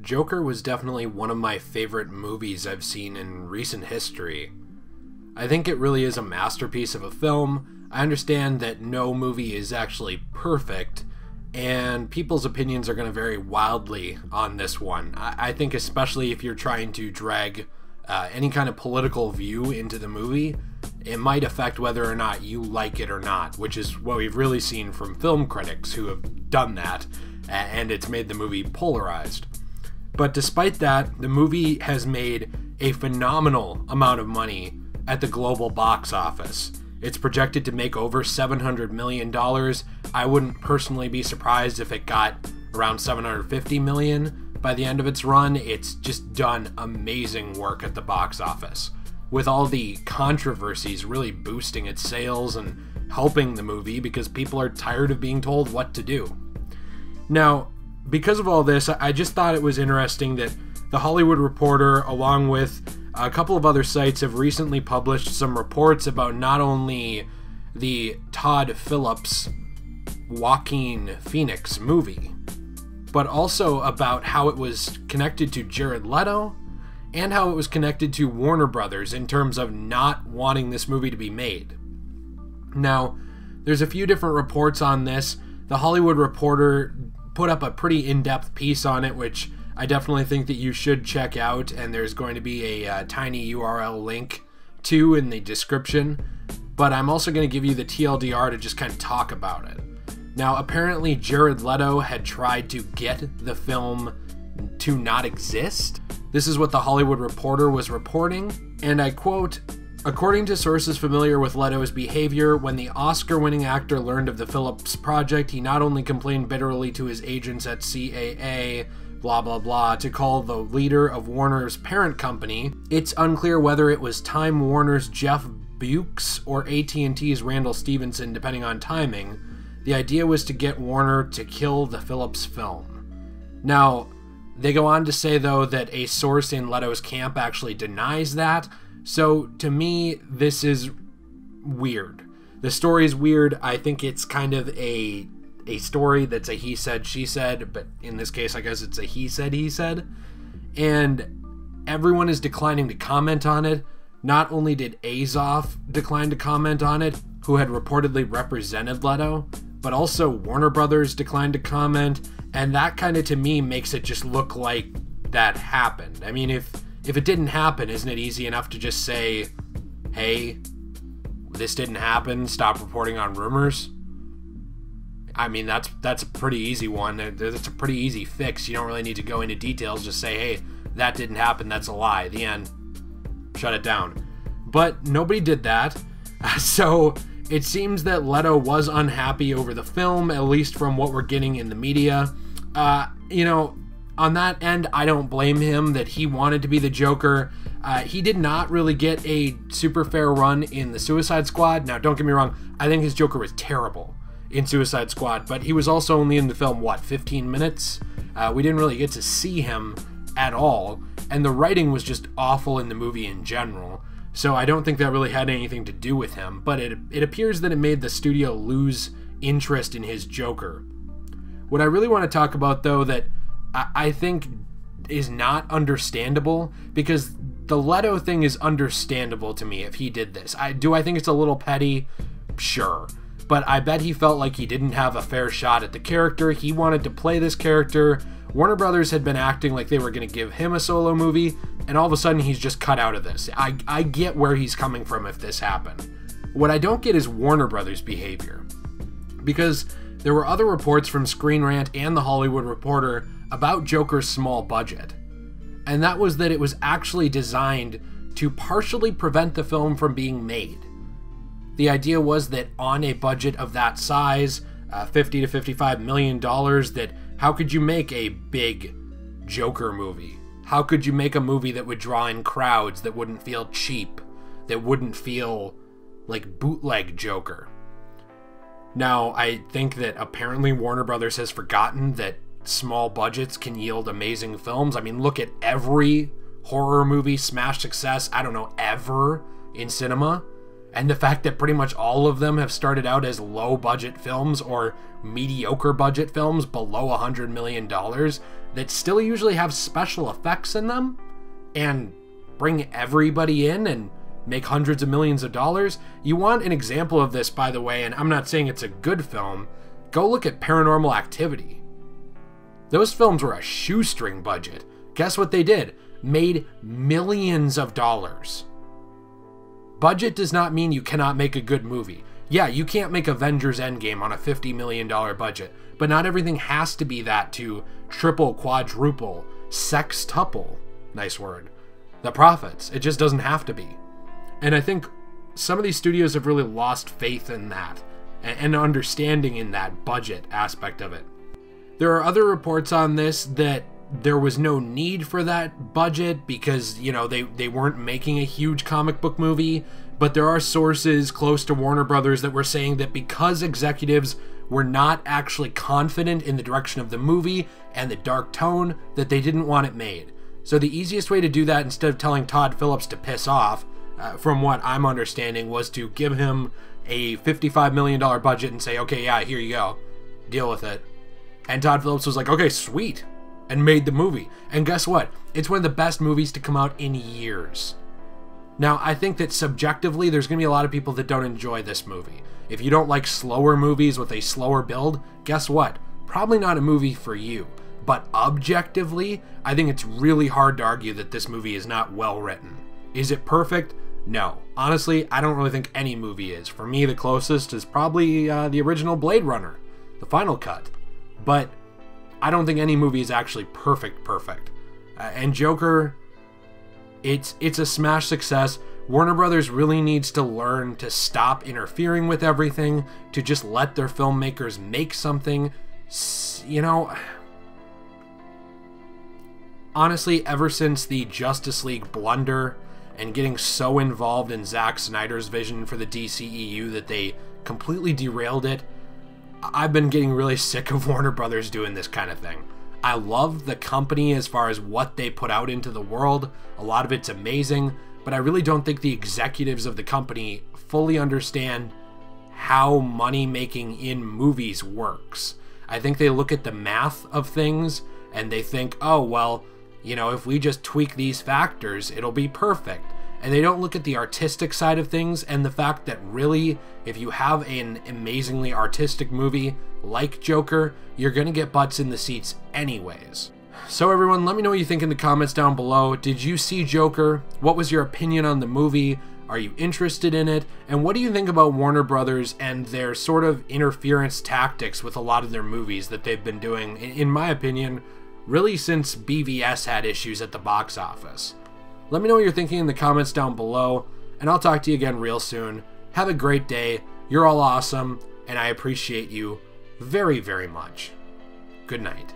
Joker was definitely one of my favorite movies I've seen in recent history. I think it really is a masterpiece of a film. I understand that no movie is actually perfect, and people's opinions are going to vary wildly on this one. I think especially if you're trying to drag any kind of political view into the movie, it might affect whether or not you like it or not, which is what we've really seen from film critics who have done that, and it's made the movie polarized. But despite that, the movie has made a phenomenal amount of money at the global box office. It's projected to make over $700 million. I wouldn't personally be surprised if it got around $750 million by the end of its run. It's just done amazing work at the box office, with all the controversies really boosting its sales and helping the movie because people are tired of being told what to do. Now, because of all this, I just thought it was interesting that The Hollywood Reporter, along with a couple of other sites, have recently published some reports about not only the Todd Phillips Joaquin Phoenix movie, but also about how it was connected to Jared Leto and how it was connected to Warner Brothers in terms of not wanting this movie to be made. Now, there's a few different reports on this. The Hollywood Reporter put up a pretty in-depth piece on it, which I definitely think that you should check out, and there's going to be a tiny URL link to in the description, but I'm also going to give you the TLDR to just kind of talk about it. Now, apparently Jared Leto had tried to get the film to not exist. This is what The Hollywood Reporter was reporting, and I quote, "According to sources familiar with Leto's behavior, when the Oscar-winning actor learned of the Phillips project, he not only complained bitterly to his agents at CAA, blah blah blah, to call the leader of Warner's parent company. It's unclear whether it was Time Warner's Jeff Bewkes or AT&T's Randall Stevenson, depending on timing. The idea was to get Warner to kill the Phillips film." Now, they go on to say, though, that a source in Leto's camp actually denies that. So, to me, this is weird. The story is weird. I think it's kind of a story that's a he said, she said, but in this case, I guess it's a he said. And everyone is declining to comment on it. Not only did Azoff decline to comment on it, who had reportedly represented Leto, but also Warner Brothers declined to comment, and that kind of, to me, makes it just look like that happened. I mean, if it didn't happen, isn't it easy enough to just say, hey, this didn't happen, stop reporting on rumors? I mean, that's a pretty easy one. That's a pretty easy fix. You don't really need to go into details. Just say, hey, that didn't happen, that's a lie. The end. Shut it down. But nobody did that. So it seems that Leto was unhappy over the film, at least from what we're getting in the media. You know, on that end, I don't blame him that he wanted to be the Joker. He did not really get a super fair run in the Suicide Squad. Now, don't get me wrong, I think his Joker was terrible in Suicide Squad, but he was also only in the film, 15 minutes? We didn't really get to see him at all, and the writing was just awful in the movie in general, so I don't think that really had anything to do with him, but it appears that it made the studio lose interest in his Joker. What I really want to talk about, though, that I think is not understandable, because the Leto thing is understandable to me if he did this. Do I think it's a little petty? Sure. But I bet he felt like he didn't have a fair shot at the character. He wanted to play this character. Warner Brothers had been acting like they were going to give him a solo movie, and all of a sudden he's just cut out of this. I get where he's coming from if this happened. What I don't get is Warner Brothers' behavior, because there were other reports from Screen Rant and The Hollywood Reporter about Joker's small budget, and that was that it was actually designed to partially prevent the film from being made. The idea was that on a budget of that size, $50 to $55 million, that how could you make a big Joker movie? How could you make a movie that would draw in crowds, that wouldn't feel cheap, that wouldn't feel like bootleg Joker? Now, I think that apparently Warner Brothers has forgotten that small budgets can yield amazing films. I mean, look at every horror movie smash success, I don't know, ever in cinema. And the fact that pretty much all of them have started out as low budget films or mediocre budget films below $100 million, that still usually have special effects in them and bring everybody in and make hundreds of millions of dollars. You want an example of this, by the way, and I'm not saying it's a good film. Go look at Paranormal Activity. Those films were a shoestring budget. Guess what they did? Made millions of dollars. Budget does not mean you cannot make a good movie. Yeah, you can't make Avengers Endgame on a $50 million budget, but not everything has to be that to triple, quadruple, sextuple, nice word, the profits. It just doesn't have to be. And I think some of these studios have really lost faith in that and understanding in that budget aspect of it. There are other reports on this that there was no need for that budget because, you know, they weren't making a huge comic book movie, but there are sources close to Warner Brothers that were saying that because executives were not actually confident in the direction of the movie and the dark tone, that they didn't want it made. So the easiest way to do that, instead of telling Todd Phillips to piss off, from what I'm understanding, was to give him a $55 million budget and say, okay, yeah, here you go, deal with it. And Todd Phillips was like, okay, sweet, and made the movie. And guess what? It's one of the best movies to come out in years. Now, I think that subjectively, there's going to be a lot of people that don't enjoy this movie. If you don't like slower movies with a slower build, guess what? Probably not a movie for you. But objectively, I think it's really hard to argue that this movie is not well written. Is it perfect? No. Honestly, I don't really think any movie is. For me, the closest is probably the original Blade Runner, the final cut. But I don't think any movie is actually perfect. And Joker, it's a smash success. Warner Brothers really needs to learn to stop interfering with everything, to just let their filmmakers make something. You know, honestly, ever since the Justice League blunder and getting so involved in Zack Snyder's vision for the DCEU that they completely derailed it, I've been getting really sick of Warner Brothers doing this kind of thing. I love the company as far as what they put out into the world. A lot of it's amazing, but I really don't think the executives of the company fully understand how money making in movies works. I think they look at the math of things and they think, oh, well, you know, if we just tweak these factors, it'll be perfect. And they don't look at the artistic side of things and the fact that really, if you have an amazingly artistic movie like Joker, you're going to get butts in the seats anyways. So everyone, let me know what you think in the comments down below. Did you see Joker? What was your opinion on the movie? Are you interested in it? And what do you think about Warner Brothers and their sort of interference tactics with a lot of their movies that they've been doing, in my opinion, really since BVS had issues at the box office? Let me know what you're thinking in the comments down below, and I'll talk to you again real soon. Have a great day. You're all awesome, and I appreciate you very, very much. Good night.